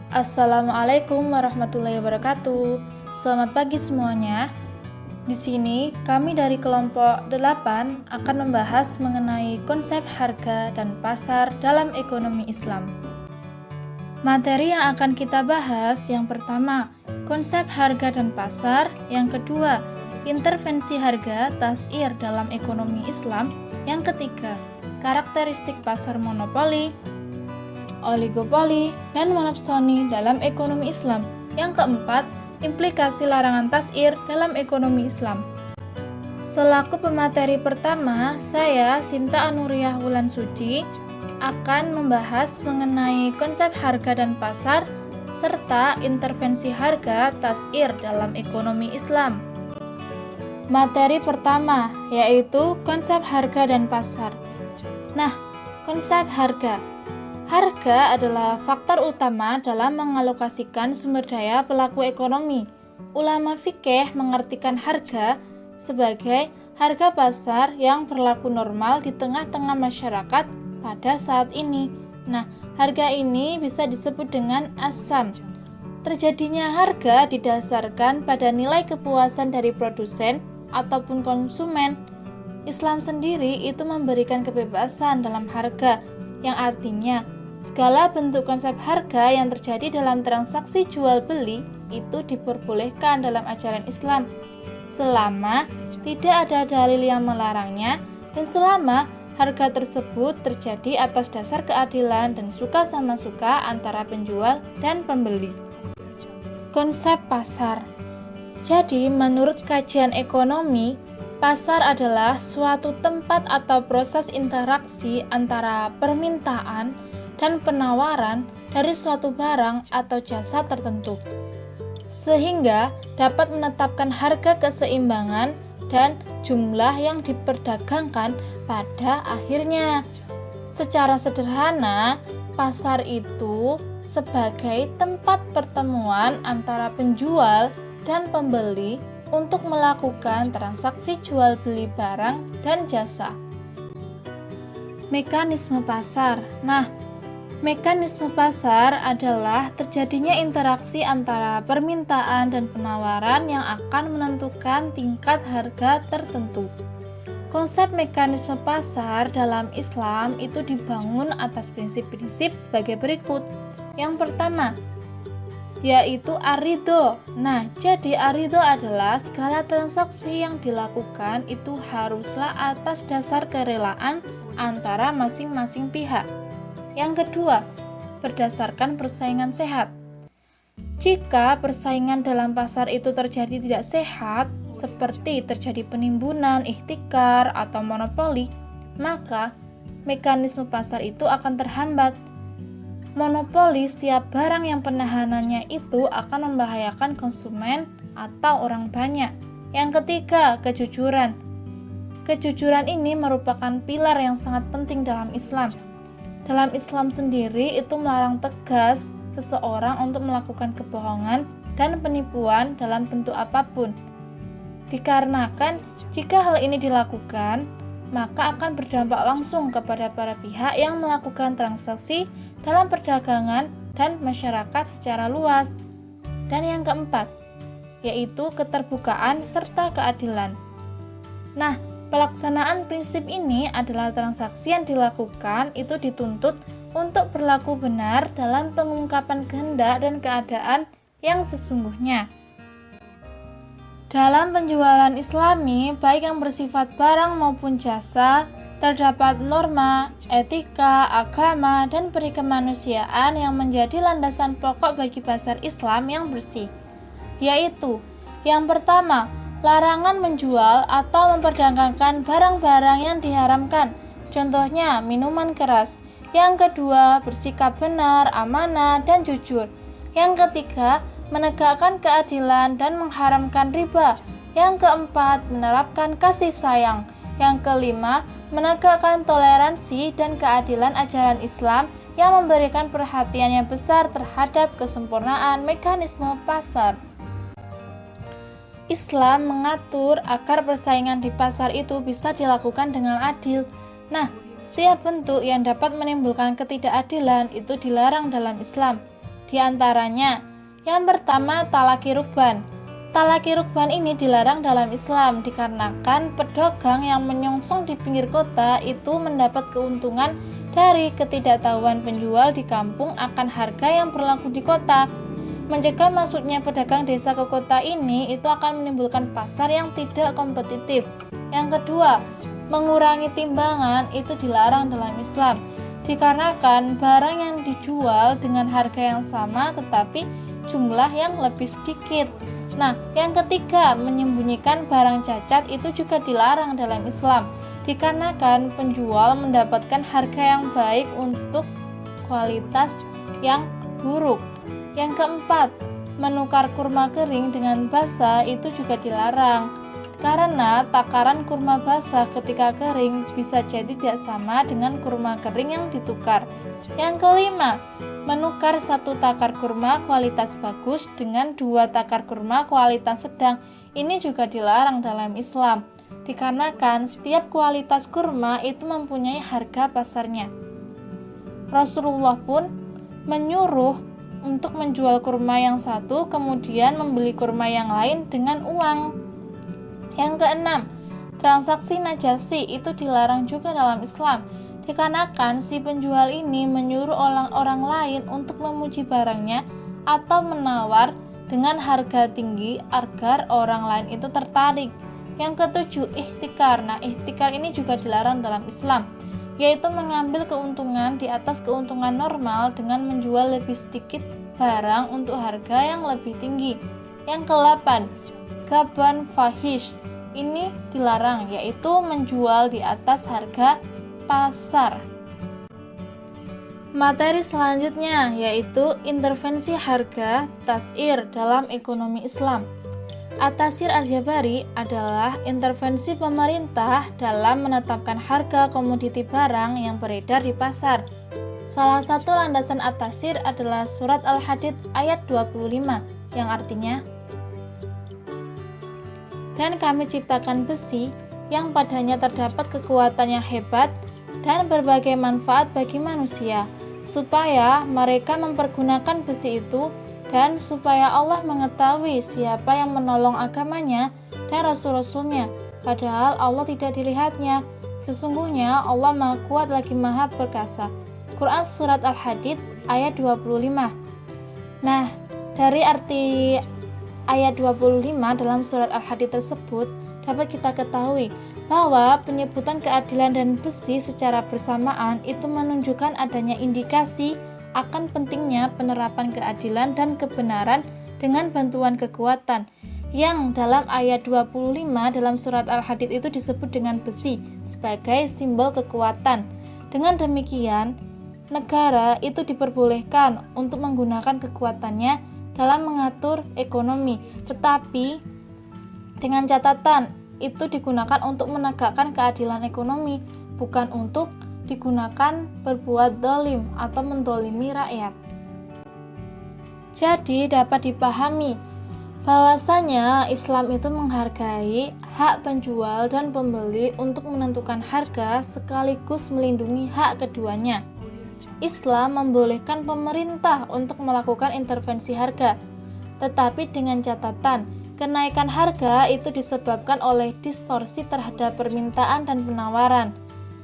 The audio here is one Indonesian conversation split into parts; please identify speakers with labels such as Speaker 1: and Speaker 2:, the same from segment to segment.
Speaker 1: Assalamualaikum warahmatullahi wabarakatuh. Selamat pagi semuanya. Di sini kami dari kelompok 8 akan membahas mengenai konsep harga dan pasar dalam ekonomi Islam. Materi yang akan kita bahas yang pertama, konsep harga dan pasar, yang kedua, intervensi harga tas'ir dalam ekonomi Islam, yang ketiga, karakteristik pasar monopoli, oligopoli, dan monopsoni dalam ekonomi Islam. Yang keempat, implikasi larangan tas'ir dalam ekonomi Islam. Selaku pemateri pertama, saya, Sinta Anuriah Wulan Suci, akan membahas mengenai konsep harga dan pasar, serta intervensi harga tas'ir dalam ekonomi Islam. Materi pertama, yaitu konsep harga dan pasar. Nah, konsep harga. Harga adalah faktor utama dalam mengalokasikan sumber daya pelaku ekonomi. Ulama fikih mengartikan harga sebagai harga pasar yang berlaku normal di tengah-tengah masyarakat pada saat ini. Nah, harga ini bisa disebut dengan as-sam. Terjadinya harga didasarkan pada nilai kepuasan dari produsen ataupun konsumen. Islam sendiri itu memberikan kebebasan dalam harga, yang artinya segala bentuk konsep harga yang terjadi dalam transaksi jual beli itu diperbolehkan dalam ajaran Islam selama tidak ada dalil yang melarangnya dan selama harga tersebut terjadi atas dasar keadilan dan suka sama suka antara penjual dan pembeli. Konsep pasar. Jadi, menurut kajian ekonomi, pasar adalah suatu tempat atau proses interaksi antara permintaan dan penawaran dari suatu barang atau jasa tertentu, sehingga dapat menetapkan harga keseimbangan dan jumlah yang diperdagangkan pada akhirnya. Secara sederhana, pasar itu sebagai tempat pertemuan antara penjual dan pembeli untuk melakukan transaksi jual beli barang dan jasa. Mekanisme pasar. Nah, mekanisme pasar adalah terjadinya interaksi antara permintaan dan penawaran yang akan menentukan tingkat harga tertentu. Konsep mekanisme pasar dalam Islam itu dibangun atas prinsip-prinsip sebagai berikut. Yang pertama, yaitu ar-ridho. Nah, jadi ar-ridho adalah segala transaksi yang dilakukan itu haruslah atas dasar kerelaan antara masing-masing pihak. Yang kedua, berdasarkan persaingan sehat. Jika persaingan dalam pasar itu terjadi tidak sehat, seperti terjadi penimbunan, ihtikar, atau monopoli, maka mekanisme pasar itu akan terhambat. Monopoli setiap barang yang penahanannya itu akan membahayakan konsumen atau orang banyak. Yang ketiga, kejujuran. Kejujuran ini merupakan pilar yang sangat penting dalam Islam. Dalam Islam sendiri itu melarang tegas seseorang untuk melakukan kebohongan dan penipuan dalam bentuk apapun. Dikarenakan jika hal ini dilakukan, maka akan berdampak langsung kepada para pihak yang melakukan transaksi dalam perdagangan dan masyarakat secara luas. Dan yang keempat, yaitu keterbukaan serta keadilan. Nah, pelaksanaan prinsip ini adalah transaksi yang dilakukan itu dituntut untuk berlaku benar dalam pengungkapan kehendak dan keadaan yang sesungguhnya. Dalam penjualan Islami, baik yang bersifat barang maupun jasa, terdapat norma, etika, agama, dan perikemanusiaan yang menjadi landasan pokok bagi pasar Islam yang bersih, yaitu yang pertama, larangan menjual atau memperdagangkan barang-barang yang diharamkan, contohnya minuman keras. Yang kedua, bersikap benar, amanah, dan jujur. Yang ketiga, menegakkan keadilan dan mengharamkan riba. Yang keempat, menerapkan kasih sayang. Yang kelima, menegakkan toleransi dan keadilan ajaran Islam yang memberikan perhatian yang besar terhadap kesempurnaan mekanisme pasar. Islam mengatur agar persaingan di pasar itu bisa dilakukan dengan adil. Nah, setiap bentuk yang dapat menimbulkan ketidakadilan itu dilarang dalam Islam. Di antaranya, yang pertama talaki rukban. Talaki rukban ini dilarang dalam Islam dikarenakan pedagang yang menyongsong di pinggir kota itu mendapat keuntungan dari ketidaktahuan penjual di kampung akan harga yang berlaku di kota. Mencegah masuknya pedagang desa ke kota ini itu akan menimbulkan pasar yang tidak kompetitif. Yang kedua, mengurangi timbangan itu dilarang dalam Islam dikarenakan barang yang dijual dengan harga yang sama tetapi jumlah yang lebih sedikit. Nah, yang ketiga, menyembunyikan barang cacat itu juga dilarang dalam Islam dikarenakan penjual mendapatkan harga yang baik untuk kualitas yang buruk. Yang keempat, menukar kurma kering dengan basah itu juga dilarang karena takaran kurma basah ketika kering bisa jadi tidak sama dengan kurma kering yang ditukar. Yang kelima, menukar satu takar kurma kualitas bagus dengan dua takar kurma kualitas sedang. Ini juga dilarang dalam Islam dikarenakan setiap kualitas kurma itu mempunyai harga pasarnya. Rasulullah pun menyuruh untuk menjual kurma yang satu kemudian membeli kurma yang lain dengan uang. Yang keenam, transaksi najasi itu dilarang juga dalam Islam dikarenakan si penjual ini menyuruh orang lain untuk memuji barangnya atau menawar dengan harga tinggi agar orang lain itu tertarik. Yang ketujuh, ihtikar. Nah, ihtikar ini juga dilarang dalam Islam, yaitu mengambil keuntungan di atas keuntungan normal dengan menjual lebih sedikit barang untuk harga yang lebih tinggi. Yang ke-8, gaban fahish. Ini dilarang, yaitu menjual di atas harga pasar. Materi selanjutnya yaitu intervensi harga tas'ir dalam ekonomi Islam. At-Tas'ir Al-Jabari adalah intervensi pemerintah dalam menetapkan harga komoditi barang yang beredar di pasar. Salah satu landasan At-Tas'ir adalah surat Al-Hadid ayat 25 yang artinya, dan kami ciptakan besi yang padanya terdapat kekuatan yang hebat dan berbagai manfaat bagi manusia, supaya mereka mempergunakan besi itu dan supaya Allah mengetahui siapa yang menolong agamanya dan rasul-rasulnya, padahal Allah tidak dilihatnya. Sesungguhnya Allah Maha Kuat lagi Maha Perkasa. Quran Surat Al-Hadid ayat 25. Nah, dari arti ayat 25 dalam surat Al-Hadid tersebut dapat kita ketahui bahwa penyebutan keadilan dan besi secara bersamaan itu menunjukkan adanya indikasi akan pentingnya penerapan keadilan dan kebenaran dengan bantuan kekuatan yang dalam ayat 25 dalam surat Al-Hadid itu disebut dengan besi sebagai simbol kekuatan. Dengan demikian, negara itu diperbolehkan untuk menggunakan kekuatannya dalam mengatur ekonomi, tetapi dengan catatan itu digunakan untuk menegakkan keadilan ekonomi, bukan untuk digunakan berbuat dolim atau mendolimi rakyat. Jadi dapat dipahami bahwasanya Islam itu menghargai hak penjual dan pembeli untuk menentukan harga sekaligus melindungi hak keduanya. Islam membolehkan pemerintah untuk melakukan intervensi harga, tetapi dengan catatan kenaikan harga itu disebabkan oleh distorsi terhadap permintaan dan penawaran.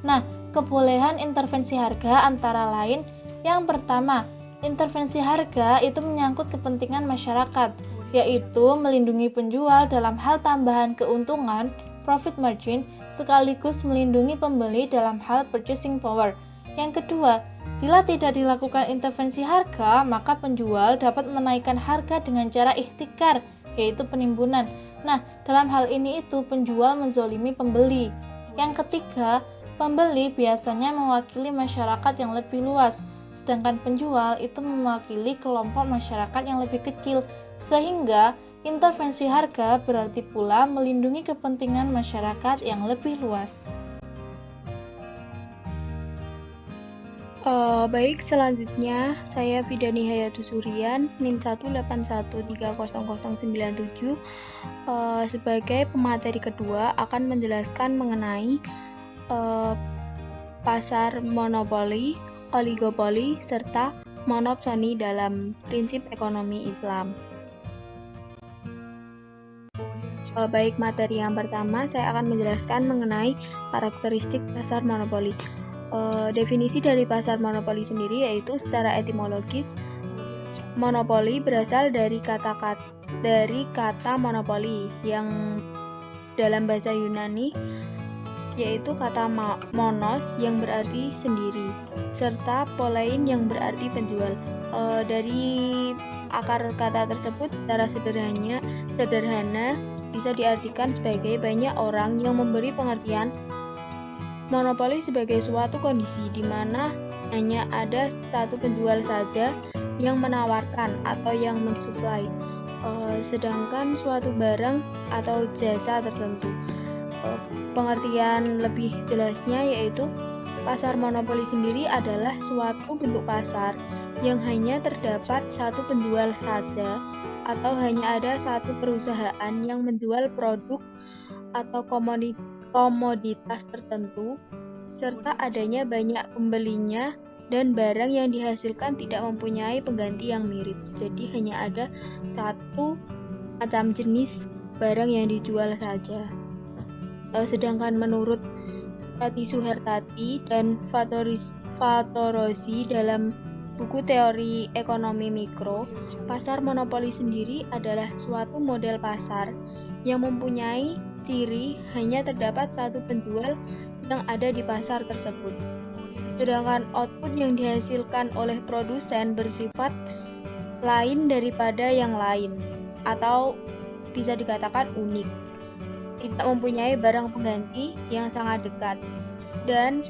Speaker 1: Nah, kebolehan intervensi harga antara lain, yang pertama, intervensi harga itu menyangkut kepentingan masyarakat, yaitu melindungi penjual dalam hal tambahan keuntungan, profit margin, sekaligus melindungi pembeli dalam hal purchasing power. Yang kedua, bila tidak dilakukan intervensi harga, maka penjual dapat menaikkan harga dengan cara ihtikar, yaitu penimbunan. Nah, dalam hal ini itu penjual menzolimi pembeli. Yang ketiga, pembeli biasanya mewakili masyarakat yang lebih luas, sedangkan penjual itu mewakili kelompok masyarakat yang lebih kecil, sehingga intervensi harga berarti pula melindungi kepentingan masyarakat yang lebih luas.
Speaker 2: Baik, selanjutnya saya Fidani Hayatusurian, NIM 181300097, sebagai pemateri kedua akan menjelaskan mengenai pasar monopoli, oligopoli, serta monopsoni dalam prinsip ekonomi Islam. Baik, materi yang pertama saya akan menjelaskan mengenai karakteristik pasar monopoli. Definisi dari pasar monopoli sendiri yaitu secara etimologis, monopoli berasal dari kata monopoli yang dalam bahasa Yunani yaitu kata monos yang berarti sendiri, serta polein yang berarti penjual. Dari akar kata tersebut secara sederhana bisa diartikan sebagai banyak orang yang memberi pengertian monopoli sebagai suatu kondisi di mana hanya ada satu penjual saja yang menawarkan atau yang mensuplai, sedangkan suatu barang atau jasa tertentu. Pengertian lebih jelasnya yaitu pasar monopoli sendiri adalah suatu bentuk pasar yang hanya terdapat satu penjual saja atau hanya ada satu perusahaan yang menjual produk atau komoditas tertentu serta adanya banyak pembelinya dan barang yang dihasilkan tidak mempunyai pengganti yang mirip. Jadi hanya ada satu macam jenis barang yang dijual saja. Sedangkan menurut Rati Suhertati dan Fatorosi dalam buku teori ekonomi mikro, pasar monopoli sendiri adalah suatu model pasar yang mempunyai ciri hanya terdapat satu penjual yang ada di pasar tersebut. Sedangkan output yang dihasilkan oleh produsen bersifat lain daripada yang lain atau bisa dikatakan unik. Tidak mempunyai barang pengganti yang sangat dekat. Dan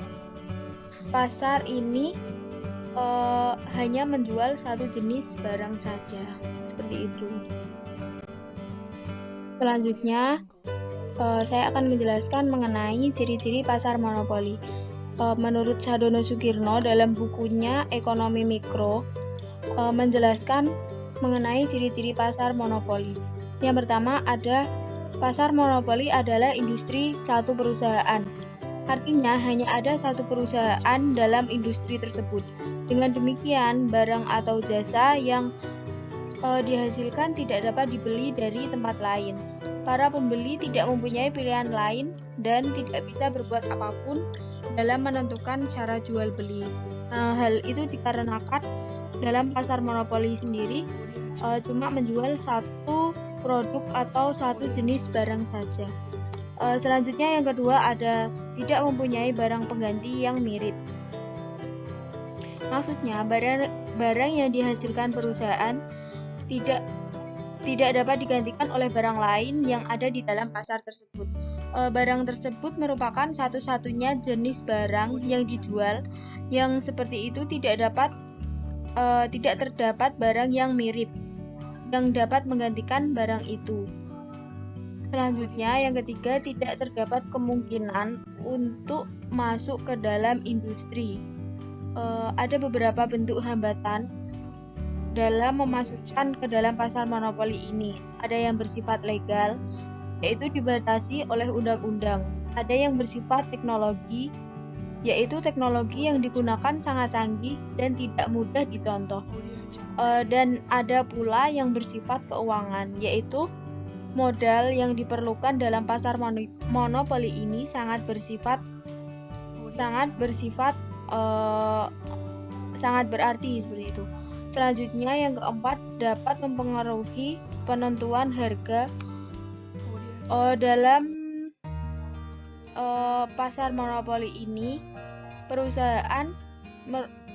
Speaker 2: pasar ini hanya menjual satu jenis barang saja, seperti itu. Selanjutnya, saya akan menjelaskan mengenai ciri-ciri pasar monopoli. Menurut Sadono Sukirno dalam bukunya Ekonomi Mikro, menjelaskan mengenai ciri-ciri pasar monopoli. Yang pertama ada pasar monopoli adalah industri satu perusahaan. Artinya hanya ada satu perusahaan dalam industri tersebut. Dengan demikian, barang atau jasa yang dihasilkan tidak dapat dibeli dari tempat lain. Para pembeli tidak mempunyai pilihan lain dan tidak bisa berbuat apapun dalam menentukan cara jual beli. Hal itu dikarenakan dalam pasar monopoli sendiri cuma menjual satu produk atau satu jenis barang saja. Selanjutnya yang kedua ada tidak mempunyai barang pengganti yang mirip. Maksudnya barang yang dihasilkan perusahaan tidak dapat digantikan oleh barang lain yang ada di dalam pasar tersebut. Barang tersebut merupakan satu-satunya jenis barang yang dijual, yang seperti itu tidak terdapat barang yang mirip yang dapat menggantikan barang itu. Selanjutnya yang ketiga tidak terdapat kemungkinan untuk masuk ke dalam industri. Ada beberapa bentuk hambatan dalam memasukkan ke dalam pasar monopoli ini. Ada yang bersifat legal, yaitu dibatasi oleh undang-undang. Ada yang bersifat teknologi, yaitu teknologi yang digunakan sangat canggih dan tidak mudah dicontoh. Dan ada pula yang bersifat keuangan, yaitu modal yang diperlukan dalam pasar monopoli ini sangat berarti seperti itu. Selanjutnya yang keempat dapat mempengaruhi penentuan harga dalam pasar monopoli ini.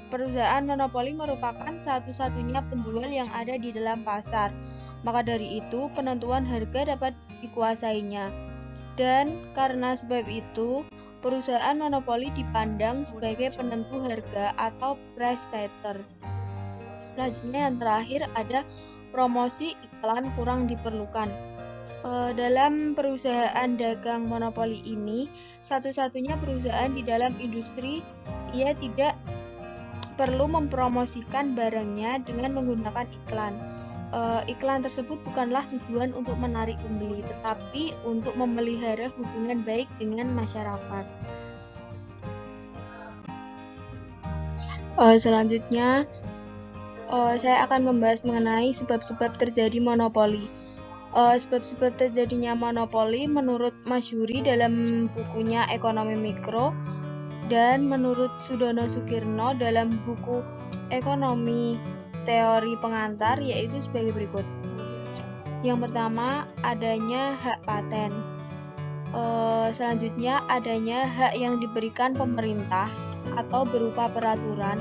Speaker 2: Perusahaan monopoli merupakan satu-satunya penjual yang ada di dalam pasar. Maka dari itu penentuan harga dapat dikuasainya. Dan karena sebab itu perusahaan monopoli dipandang sebagai penentu harga atau price setter. Selanjutnya yang terakhir ada promosi iklan kurang diperlukan. Dalam perusahaan dagang monopoli ini, satu-satunya perusahaan di dalam industri, ia tidak perlu mempromosikan barangnya dengan menggunakan iklan. Iklan tersebut bukanlah tujuan untuk menarik pembeli, tetapi untuk memelihara hubungan baik dengan masyarakat. Selanjutnya Saya akan membahas mengenai sebab-sebab terjadi monopoli. Sebab-sebab terjadinya monopoli menurut Masyuri dalam bukunya Ekonomi Mikro dan menurut Sudono Sukirno dalam buku Ekonomi Teori Pengantar, yaitu sebagai berikut. Yang pertama, adanya hak paten. Selanjutnya, adanya hak yang diberikan pemerintah atau berupa peraturan,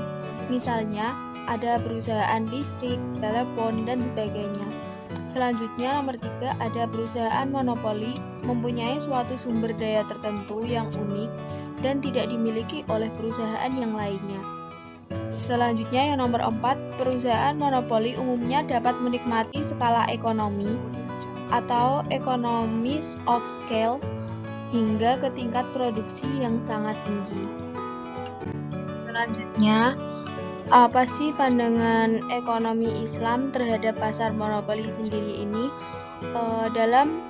Speaker 2: misalnya ada perusahaan listrik, telepon, dan sebagainya. Selanjutnya, nomor 3, ada perusahaan monopoli mempunyai suatu sumber daya tertentu yang unik dan tidak dimiliki oleh perusahaan yang lainnya. Selanjutnya, yang nomor 4, perusahaan monopoli umumnya dapat menikmati skala ekonomi atau economies of scale hingga ke tingkat produksi yang sangat tinggi. Selanjutnya, apa sih pandangan ekonomi Islam terhadap pasar monopoli sendiri ini? Dalam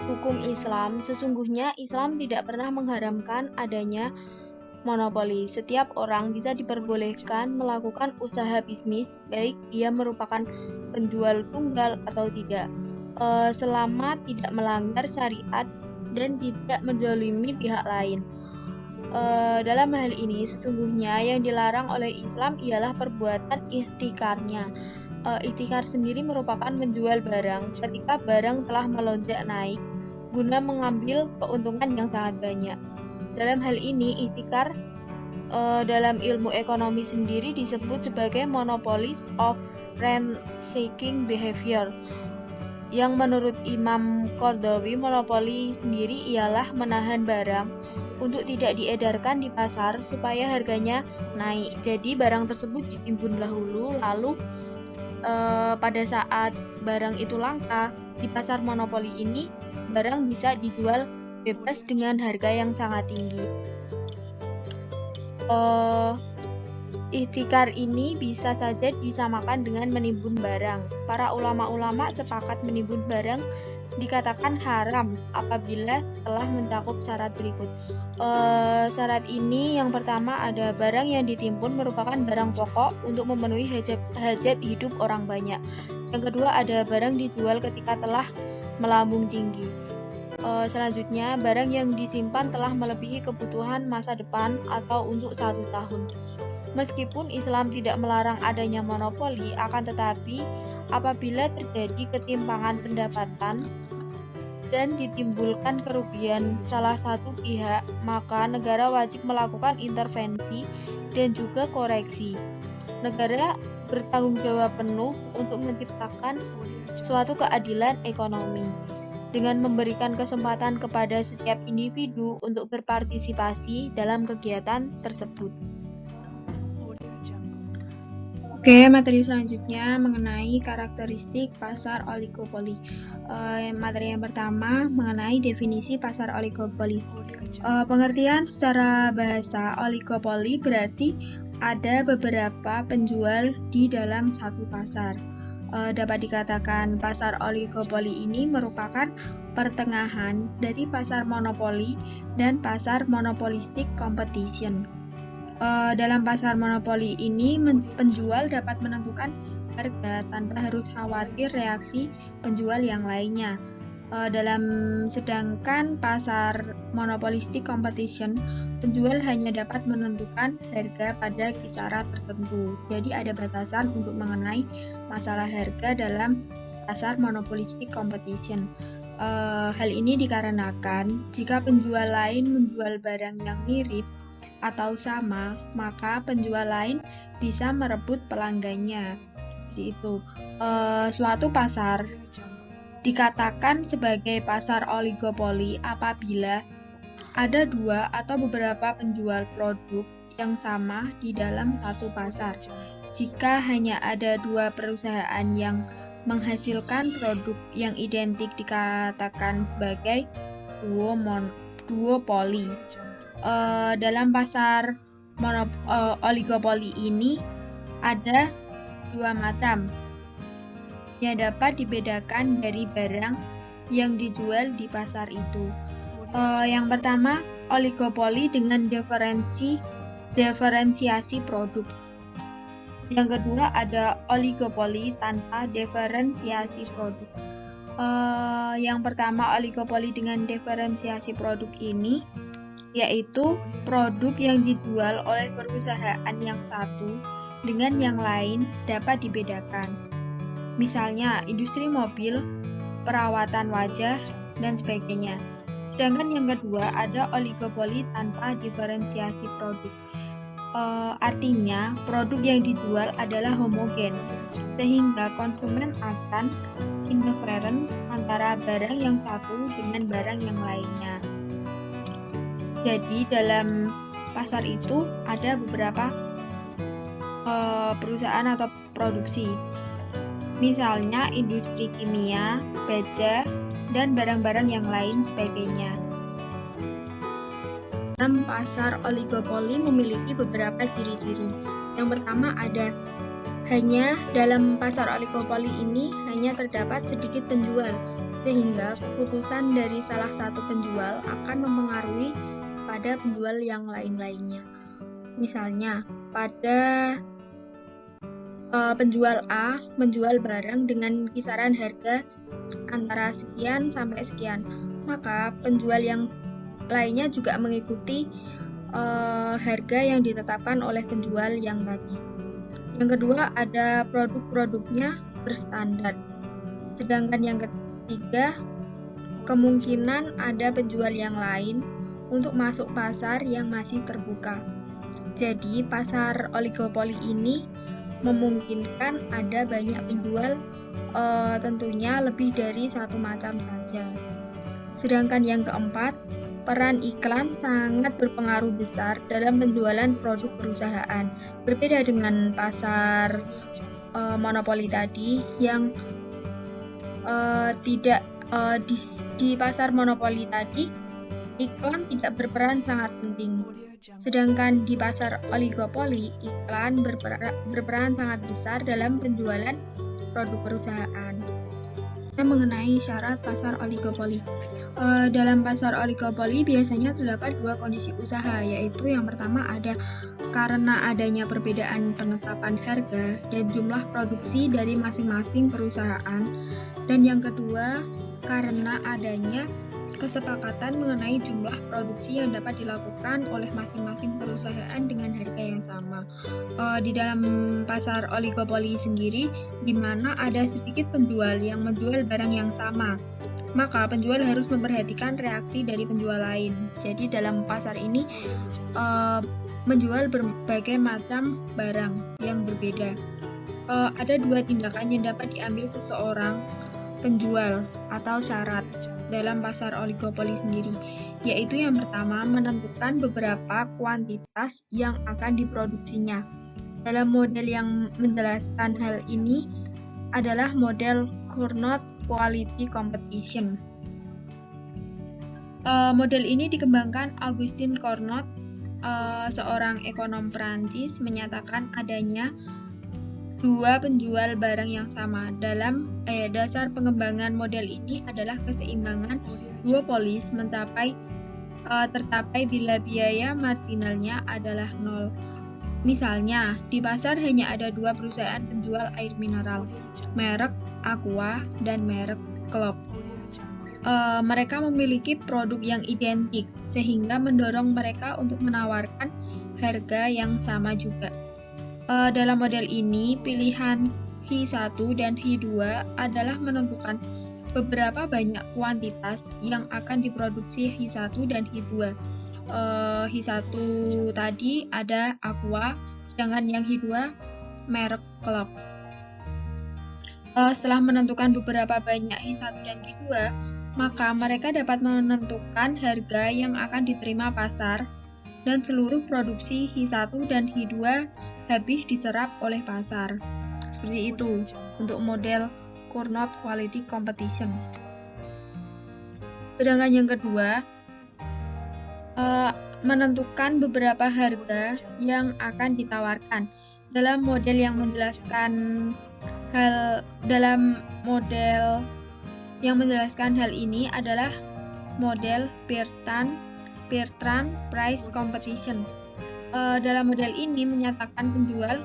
Speaker 2: hukum Islam, sesungguhnya Islam tidak pernah mengharamkan adanya monopoli. Setiap orang bisa diperbolehkan melakukan usaha bisnis, baik dia merupakan penjual tunggal atau tidak, selama tidak melanggar syariat dan tidak menzalimi pihak lain. Dalam hal ini, sesungguhnya yang dilarang oleh Islam ialah perbuatan ihtikarnya. Ihtikar sendiri merupakan menjual barang ketika barang telah melonjak naik guna mengambil keuntungan yang sangat banyak. Dalam hal ini, ihtikar dalam ilmu ekonomi sendiri disebut sebagai monopolies of rent-seeking behavior. Yang menurut Imam Qardawi, monopoli sendiri ialah menahan barang untuk tidak diedarkan di pasar supaya harganya naik. Jadi barang tersebut ditimbun dahulu, lalu pada saat barang itu langka di pasar monopoli ini, barang bisa dijual bebas dengan harga yang sangat tinggi. Ihtikar ini bisa saja disamakan dengan menimbun barang. Para ulama-ulama sepakat menimbun barang dikatakan haram apabila telah mencakup syarat berikut. Syarat ini yang pertama ada barang yang ditimbun merupakan barang pokok untuk memenuhi hajat hidup orang banyak. Yang kedua ada barang dijual ketika telah melambung tinggi. Selanjutnya barang yang disimpan telah melebihi kebutuhan masa depan atau untuk 1 tahun. Meskipun Islam tidak melarang adanya monopoli, akan tetapi apabila terjadi ketimpangan pendapatan dan ditimbulkan kerugian salah satu pihak, maka negara wajib melakukan intervensi dan juga koreksi. Negara bertanggung jawab penuh untuk menciptakan suatu keadilan ekonomi dengan memberikan kesempatan kepada setiap individu untuk berpartisipasi dalam kegiatan tersebut. Oke, materi selanjutnya mengenai karakteristik pasar oligopoli. Materi yang pertama mengenai definisi pasar oligopoli. Pengertian secara bahasa oligopoli berarti ada beberapa penjual di dalam satu pasar. Dapat dikatakan pasar oligopoli ini merupakan pertengahan dari pasar monopoli dan pasar monopolistic competition. Dalam pasar monopoli ini, penjual dapat menentukan harga tanpa harus khawatir reaksi penjual yang lainnya. Sedangkan pasar monopolistic competition, penjual hanya dapat menentukan harga pada kisaran tertentu. Jadi ada batasan untuk mengenai masalah harga dalam pasar monopolistic competition. Hal ini dikarenakan jika penjual lain menjual barang yang mirip atau sama, maka penjual lain bisa merebut pelanggannya. Jadi itu suatu pasar dikatakan sebagai pasar oligopoli apabila ada dua atau beberapa penjual produk yang sama di dalam satu pasar. Jika hanya ada dua perusahaan yang menghasilkan produk yang identik dikatakan sebagai duopoli. Dalam pasar oligopoli ini ada dua macam yang dapat dibedakan dari barang yang dijual di pasar itu. Yang pertama, oligopoli dengan diferensiasi produk. Yang kedua ada oligopoli tanpa diferensiasi produk. Yang pertama, oligopoli dengan diferensiasi produk ini yaitu produk yang dijual oleh perusahaan yang satu dengan yang lain dapat dibedakan. Misalnya industri mobil, perawatan wajah, dan sebagainya. Sedangkan yang kedua ada oligopoli tanpa diferensiasi produk. Artinya produk yang dijual adalah homogen, sehingga konsumen akan indiferen antara barang yang satu dengan barang yang lainnya. Jadi dalam pasar itu ada beberapa perusahaan atau produksi. Misalnya industri kimia, baja, dan barang-barang yang lain sebagainya. Dalam pasar oligopoli memiliki beberapa ciri-ciri. Yang pertama ada dalam pasar oligopoli ini hanya terdapat sedikit penjual, sehingga keputusan dari salah satu penjual akan mempengaruhi pada penjual yang lain-lainnya. Misalnya, pada penjual A menjual barang dengan kisaran harga antara sekian sampai sekian, maka penjual yang lainnya juga mengikuti harga yang ditetapkan oleh penjual yang tadi. Yang kedua ada produk-produknya berstandar. Sedangkan yang ketiga, kemungkinan ada penjual yang lain untuk masuk pasar yang masih terbuka. Jadi pasar oligopoli ini memungkinkan ada banyak penjual, tentunya lebih dari satu macam saja. Sedangkan yang keempat, peran iklan sangat berpengaruh besar dalam penjualan produk perusahaan. Berbeda dengan pasar monopoli tadi yang di pasar monopoli tadi iklan tidak berperan sangat penting. Sedangkan di pasar oligopoli iklan berperan sangat besar dalam penjualan produk perusahaan. Mengenai syarat pasar oligopoli. Dalam pasar oligopoli biasanya terdapat dua kondisi usaha, yaitu yang pertama ada karena adanya perbedaan penetapan harga dan jumlah produksi dari masing-masing perusahaan, dan yang kedua karena adanya kesepakatan mengenai jumlah produksi yang dapat dilakukan oleh masing-masing perusahaan dengan harga yang sama. Di dalam pasar oligopoli sendiri, di mana ada sedikit penjual yang menjual barang yang sama, maka penjual harus memperhatikan reaksi dari penjual lain. Jadi dalam pasar ini menjual berbagai macam barang yang berbeda. Ada dua tindakan yang dapat diambil seseorang penjual atau syarat dalam pasar oligopoli sendiri, yaitu yang pertama menentukan beberapa kuantitas yang akan diproduksinya. Dalam model yang menjelaskan hal ini adalah model Cournot Quality Competition. Model ini dikembangkan Augustin Cournot, seorang ekonom Prancis, menyatakan adanya dua penjual barang yang sama. Dalam dasar pengembangan model ini adalah keseimbangan duopolis tercapai bila biaya marginalnya adalah nol. Misalnya, di pasar hanya ada dua perusahaan penjual air mineral, merek Aqua dan merek Club. Mereka memiliki produk yang identik, sehingga mendorong mereka untuk menawarkan harga yang sama juga. Dalam model ini, pilihan Hi1 dan Hi2 adalah menentukan beberapa banyak kuantitas yang akan diproduksi Hi1 dan Hi2. Hi1 tadi ada Aqua, sedangkan yang Hi2 merek Club. Setelah menentukan beberapa banyak Hi1 dan Hi2, maka mereka dapat menentukan harga yang akan diterima pasar, dan seluruh produksi Hi1 dan Hi2 habis diserap oleh pasar. Seperti itu untuk model Cournot Quality Competition. Sedangkan yang kedua, menentukan beberapa harga yang akan ditawarkan. Dalam model yang menjelaskan hal ini adalah model Bertrand Price Competition. Dalam model ini menyatakan penjual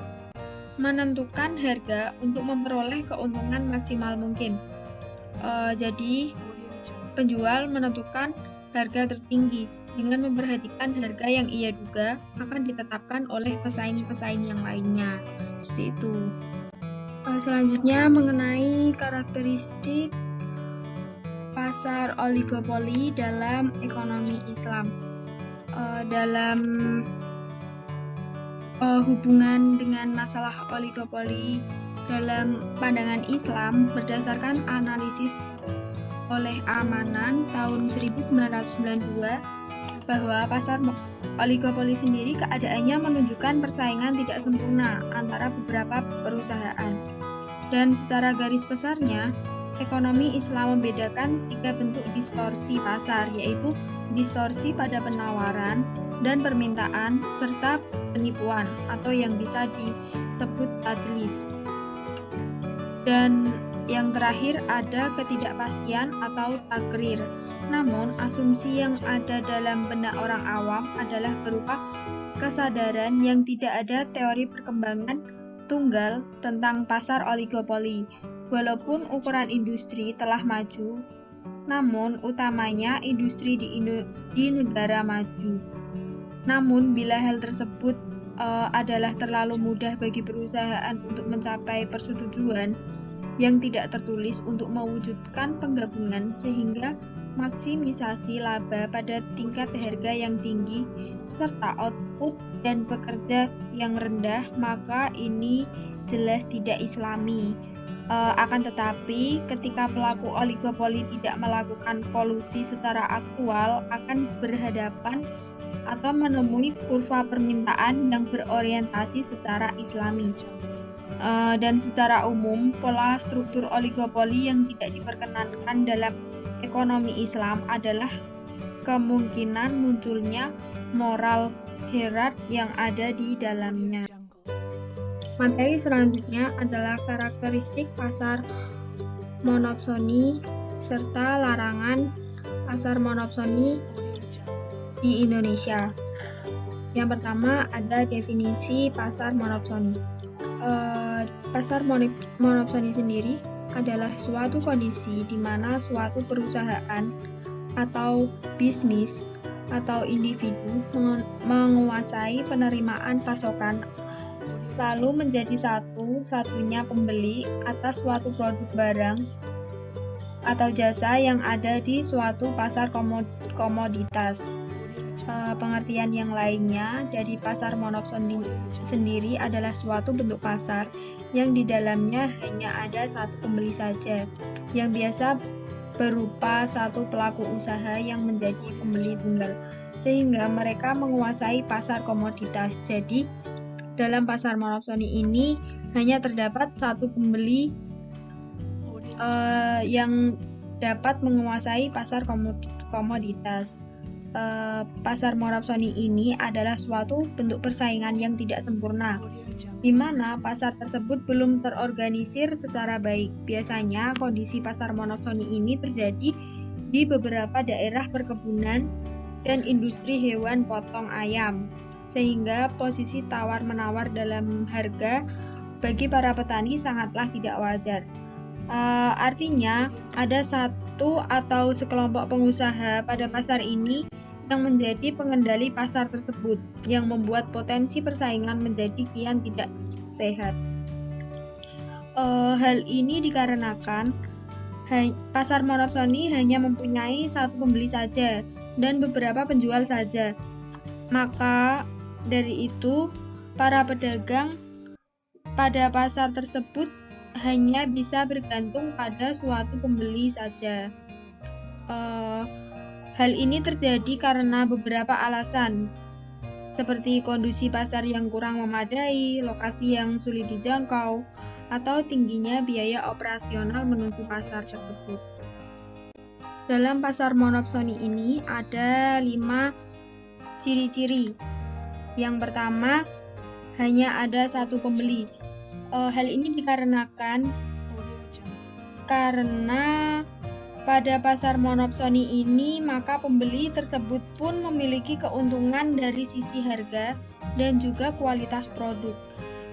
Speaker 2: menentukan harga untuk memperoleh keuntungan maksimal mungkin. Jadi, penjual menentukan harga tertinggi dengan memperhatikan harga yang ia duga akan ditetapkan oleh pesaing-pesaing yang lainnya. Seperti itu. Selanjutnya mengenai karakteristik pasar oligopoli dalam ekonomi Islam. Dalam hubungan dengan masalah oligopoli dalam pandangan Islam berdasarkan analisis oleh Amanan tahun 1992 bahwa pasar oligopoli sendiri keadaannya menunjukkan persaingan tidak sempurna antara beberapa perusahaan. Dan secara garis besarnya, ekonomi Islam membedakan 3 bentuk distorsi pasar, yaitu distorsi pada penawaran dan permintaan, serta penipuan atau yang bisa disebut tadlis. Dan yang terakhir ada ketidakpastian atau takrir. Namun, asumsi yang ada dalam benak orang awam adalah berupa kesadaran yang tidak ada teori perkembangan tunggal tentang pasar oligopoli. Walaupun ukuran industri telah maju, namun utamanya industri di negara maju. Namun, bila hal tersebut adalah terlalu mudah bagi perusahaan untuk mencapai persetujuan yang tidak tertulis untuk mewujudkan penggabungan sehingga maksimisasi laba pada tingkat harga yang tinggi serta output dan pekerja yang rendah, maka ini jelas tidak islami. Akan tetapi, ketika pelaku oligopoli tidak melakukan kolusi secara aktual, akan berhadapan atau menemui kurva permintaan yang berorientasi secara islami. Dan secara umum, pola struktur oligopoli yang tidak diperkenankan dalam ekonomi Islam adalah kemungkinan munculnya moral hierark yang ada di dalamnya. Materi selanjutnya adalah karakteristik pasar monopsoni serta larangan pasar monopsoni di Indonesia. Yang pertama ada definisi pasar monopsoni. Pasar monopsoni sendiri adalah suatu kondisi di mana suatu perusahaan atau bisnis atau individu menguasai penerimaan pasokan lalu menjadi satu-satunya pembeli atas suatu produk barang atau jasa yang ada di suatu pasar komoditas. Pengertian yang lainnya dari pasar monopsoni sendiri adalah suatu bentuk pasar yang di dalamnya hanya ada satu pembeli saja, yang biasa berupa satu pelaku usaha yang menjadi pembeli tunggal, sehingga mereka menguasai pasar komoditas. Jadi, dalam pasar monopsoni ini hanya terdapat satu pembeli yang dapat menguasai pasar komoditas. Pasar monopsoni ini adalah suatu bentuk persaingan yang tidak sempurna, di mana pasar tersebut belum terorganisir secara baik. Biasanya kondisi pasar monopsoni ini terjadi di beberapa daerah perkebunan dan industri hewan potong ayam, sehingga posisi tawar-menawar dalam harga bagi para petani sangatlah tidak wajar. Artinya, ada satu atau sekelompok pengusaha pada pasar ini yang menjadi pengendali pasar tersebut, yang membuat potensi persaingan menjadi kian tidak sehat. Hal ini dikarenakan pasar monopsoni hanya mempunyai satu pembeli saja dan beberapa penjual saja. Maka dari itu, para pedagang pada pasar tersebut hanya bisa bergantung pada suatu pembeli saja. Hal ini terjadi karena beberapa alasan, seperti kondisi pasar yang kurang memadai, lokasi yang sulit dijangkau, atau tingginya biaya operasional menuju pasar tersebut. Dalam pasar monopsoni ini ada 5 ciri-ciri. Yang pertama, hanya ada satu pembeli. Hal ini dikarenakan karena pada pasar monopsoni ini, maka pembeli tersebut pun memiliki keuntungan dari sisi harga dan juga kualitas produk.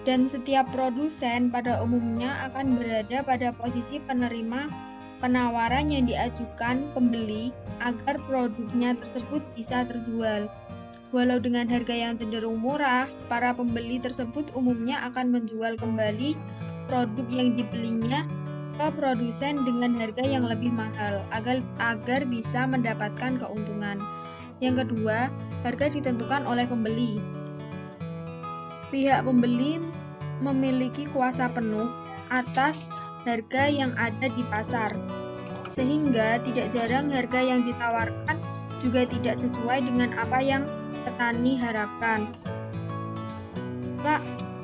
Speaker 2: dan setiap produsen pada umumnya akan berada pada posisi penerima penawaran yang diajukan pembeli agar produknya tersebut bisa terjual. Walau dengan harga yang cenderung murah, para pembeli tersebut umumnya akan menjual kembali produk yang dibelinya ke produsen dengan harga yang lebih mahal agar bisa mendapatkan keuntungan. Yang kedua, harga ditentukan oleh pembeli. Pihak pembeli memiliki kuasa penuh atas harga yang ada di pasar, sehingga tidak jarang harga yang ditawarkan juga tidak sesuai dengan apa yang petani harapkan.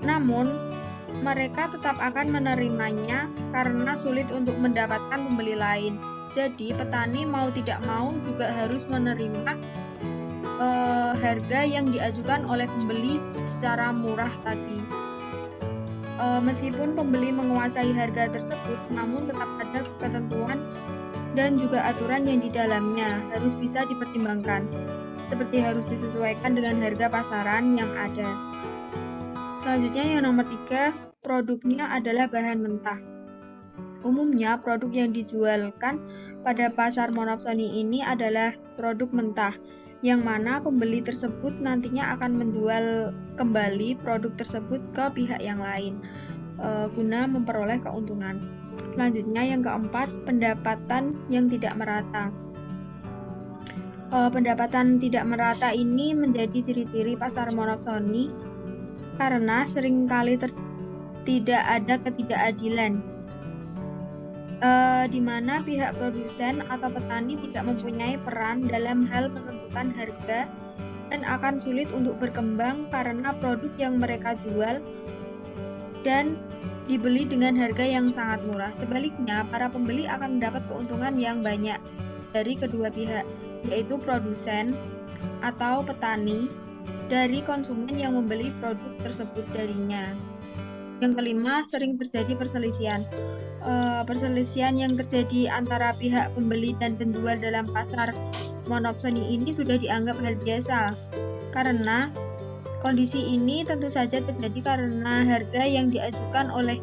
Speaker 2: Namun, mereka tetap akan menerimanya karena sulit untuk mendapatkan pembeli lain. Jadi, petani mau tidak mau juga harus menerima harga yang diajukan oleh pembeli secara murah tadi. Meskipun pembeli menguasai harga tersebut, namun tetap ada ketentuan dan juga aturan yang di dalamnya harus bisa dipertimbangkan, seperti harus disesuaikan dengan harga pasaran yang ada. Selanjutnya yang nomor 3, produknya adalah bahan mentah. Umumnya produk yang dijualkan pada pasar monopsoni ini adalah produk mentah, yang mana pembeli tersebut nantinya akan menjual kembali produk tersebut ke pihak yang lain guna memperoleh keuntungan. Selanjutnya yang keempat, pendapatan yang tidak merata. Pendapatan tidak merata ini menjadi ciri-ciri pasar monopsoni karena seringkali tidak ada ketidakadilan, di mana pihak produsen atau petani tidak mempunyai peran dalam hal menentukan harga dan akan sulit untuk berkembang karena produk yang mereka jual dan dibeli dengan harga yang sangat murah. Sebaliknya, para pembeli akan mendapat keuntungan yang banyak dari kedua pihak, yaitu produsen atau petani dari konsumen yang membeli produk tersebut darinya. Yang kelima, sering terjadi perselisihan. Perselisihan yang terjadi antara pihak pembeli dan penjual dalam pasar monopsoni ini sudah dianggap hal biasa, karena kondisi ini tentu saja terjadi karena harga yang diajukan oleh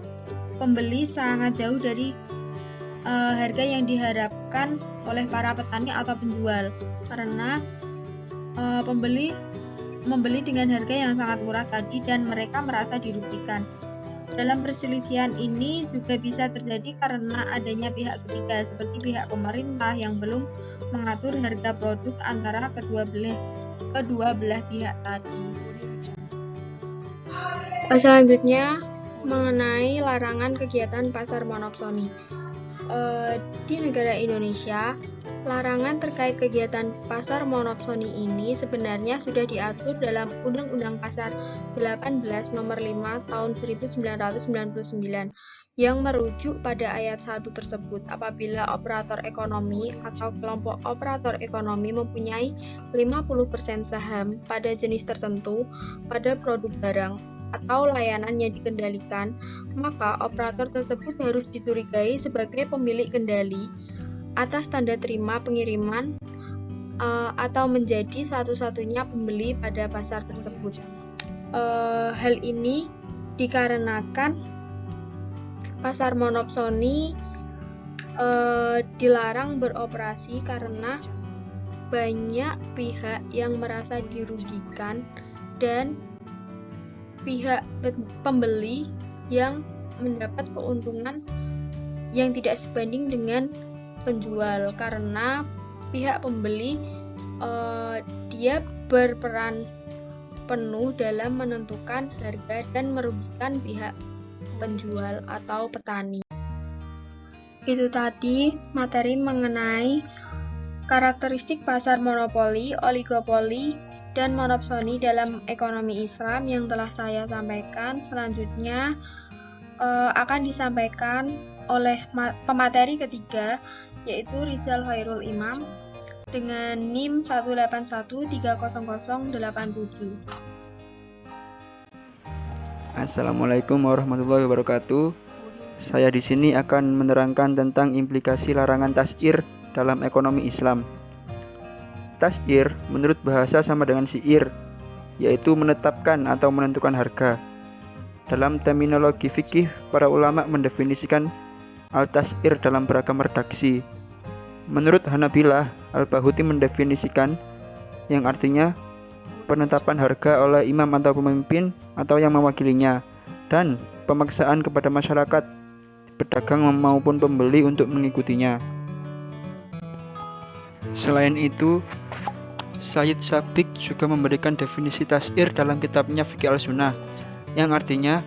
Speaker 2: pembeli sangat jauh dari harga yang diharapkan oleh para petani atau penjual, karena pembeli membeli dengan harga yang sangat murah tadi dan mereka merasa dirugikan. Dalam perselisihan ini juga bisa terjadi karena adanya pihak ketiga seperti pihak pemerintah yang belum mengatur harga produk antara kedua belah pihak tadi. Selanjutnya mengenai larangan kegiatan pasar monopsoni. Di negara Indonesia, larangan terkait kegiatan pasar monopsoni ini sebenarnya sudah diatur dalam Undang-Undang Pasar 18 Nomor 5 Tahun 1999 yang merujuk pada ayat 1 tersebut. Apabila operator ekonomi atau kelompok operator ekonomi mempunyai 50% saham pada jenis tertentu pada produk barang atau layanan yang dikendalikan, maka operator tersebut harus dicurigai sebagai pemilik kendali atas tanda terima pengiriman atau menjadi satu-satunya pembeli pada pasar tersebut. Hal ini dikarenakan pasar monopsoni dilarang beroperasi karena banyak pihak yang merasa dirugikan dan pihak pembeli yang mendapat keuntungan yang tidak sebanding dengan penjual, karena pihak pembeli dia berperan penuh dalam menentukan harga dan merugikan pihak penjual atau petani. Itu tadi materi mengenai karakteristik pasar monopoli, oligopoli, dan monopsoni dalam ekonomi Islam yang telah saya sampaikan. Selanjutnya akan disampaikan oleh pemateri ketiga, yaitu Rizal Khairul Imam dengan NIM 181300087.
Speaker 3: Assalamualaikum warahmatullahi wabarakatuh. Saya di sini akan menerangkan tentang implikasi larangan tas'ir dalam ekonomi Islam. Tas'ir menurut bahasa sama dengan si'ir, yaitu menetapkan atau menentukan harga. Dalam terminologi fikih, para ulama mendefinisikan al-tas'ir dalam beragam redaksi. Menurut Hanabilah, Al-Bahuti mendefinisikan yang artinya penetapan harga oleh imam atau pemimpin atau yang mewakilinya, dan pemaksaan kepada masyarakat, pedagang maupun pembeli untuk mengikutinya. Selain itu, Sayyid Sabiq juga memberikan definisi tas'ir dalam kitabnya Fiqh al-Sunnah, yang artinya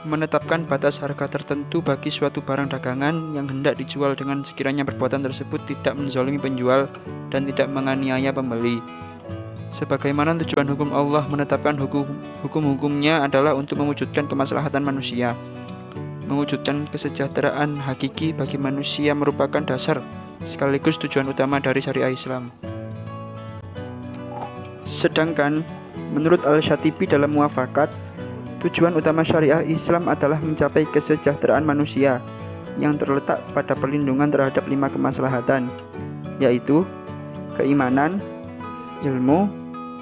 Speaker 3: menetapkan batas harga tertentu bagi suatu barang dagangan yang hendak dijual dengan sekiranya perbuatan tersebut tidak menzalimi penjual dan tidak menganiaya pembeli. Sebagaimana tujuan hukum Allah menetapkan hukum-hukumnya adalah untuk mewujudkan kemaslahatan manusia, mewujudkan kesejahteraan hakiki bagi manusia merupakan dasar sekaligus tujuan utama dari syariah Islam. Sedangkan menurut Al-Syatibi dalam Muwafakat, tujuan utama syariah Islam adalah mencapai kesejahteraan manusia yang terletak pada perlindungan terhadap 5 kemaslahatan, yaitu keimanan, ilmu,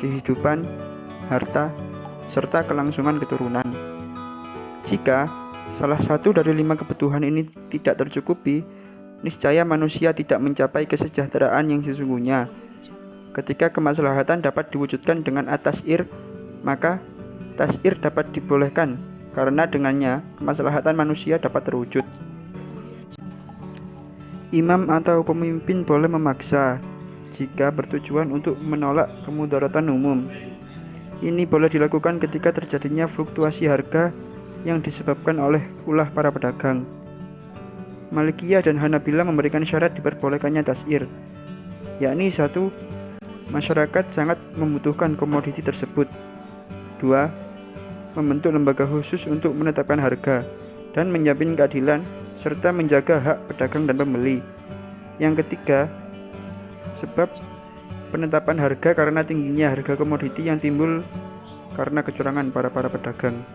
Speaker 3: kehidupan, harta, serta kelangsungan keturunan. Jika salah satu dari 5 kebutuhan ini tidak tercukupi, niscaya manusia tidak mencapai kesejahteraan yang sesungguhnya. Ketika kemaslahatan dapat diwujudkan dengan at-tas'ir, maka tas'ir dapat dibolehkan karena dengannya kemaslahatan manusia dapat terwujud. Imam atau pemimpin boleh memaksa jika bertujuan untuk menolak kemudaratan umum. Ini boleh dilakukan ketika terjadinya fluktuasi harga yang disebabkan oleh ulah para pedagang. Malikiyah dan Hanabilah memberikan syarat diperbolehkannya tas'ir, yakni 1. Masyarakat sangat membutuhkan komoditi tersebut. 2. Membentuk lembaga khusus untuk menetapkan harga dan menjamin keadilan serta menjaga hak pedagang dan pembeli. Yang ketiga, sebab penetapan harga karena tingginya harga komoditi yang timbul karena kecurangan para pedagang.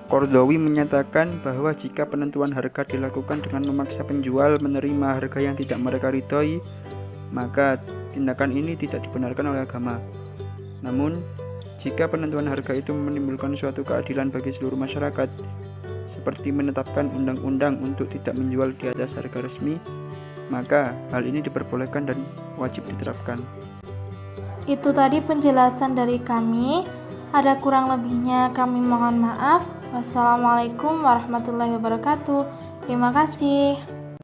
Speaker 3: Qardawi menyatakan bahwa jika penentuan harga dilakukan dengan memaksa penjual menerima harga yang tidak mereka ridhoi, maka tindakan ini tidak dibenarkan oleh agama. Namun, jika penentuan harga itu menimbulkan suatu keadilan bagi seluruh masyarakat, seperti menetapkan undang-undang untuk tidak menjual di atas harga resmi, maka hal ini diperbolehkan dan wajib diterapkan.
Speaker 1: Itu tadi penjelasan dari kami. Ada kurang lebihnya kami mohon maaf. Wassalamualaikum warahmatullahi wabarakatuh. Terima kasih.